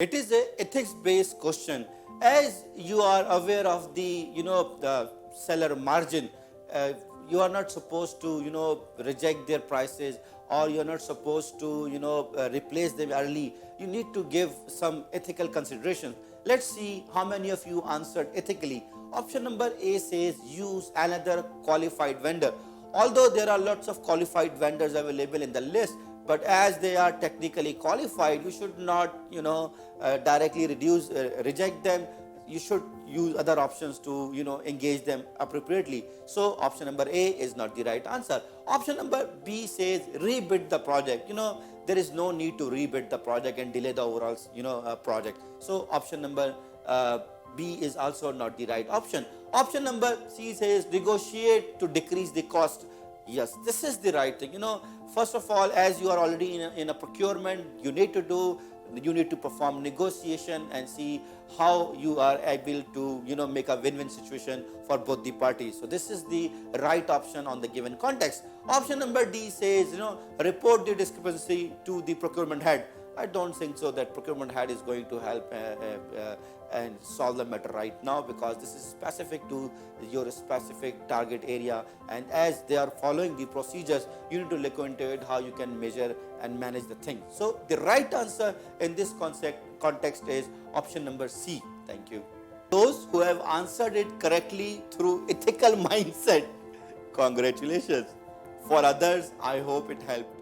It is a ethics-based question. As you are aware of the seller margin, you are not supposed to reject their prices, or you are not supposed to replace them early. You need to give some ethical consideration. Let's see how many of you answered ethically. Option number A says use another qualified vendor. Although there are lots of qualified vendors available in the list, but as they are technically qualified, you should not directly reject them. You should use other options to engage them appropriately. So option number A is not the right answer. Option number B says rebid the project. There is no need to rebid the project and delay the overall project. So option number B is also not the right option. Option number C says negotiate to decrease the cost. Yes, this is the right thing. First of all, as you are already in a procurement, you need to perform negotiation and see how you are able to make a win-win situation for both the parties. So this is the right option on the given context. Option number D says report the discrepancy to the procurement head. I don't think so that procurement head is going to help and solve the matter right now, because this is specific to your specific target area, and as they are following the procedures, you need to look into it how you can measure and manage the thing. So the right answer in this context is option number C. Thank you. Those who have answered it correctly through ethical mindset, congratulations. For others, I hope it helped.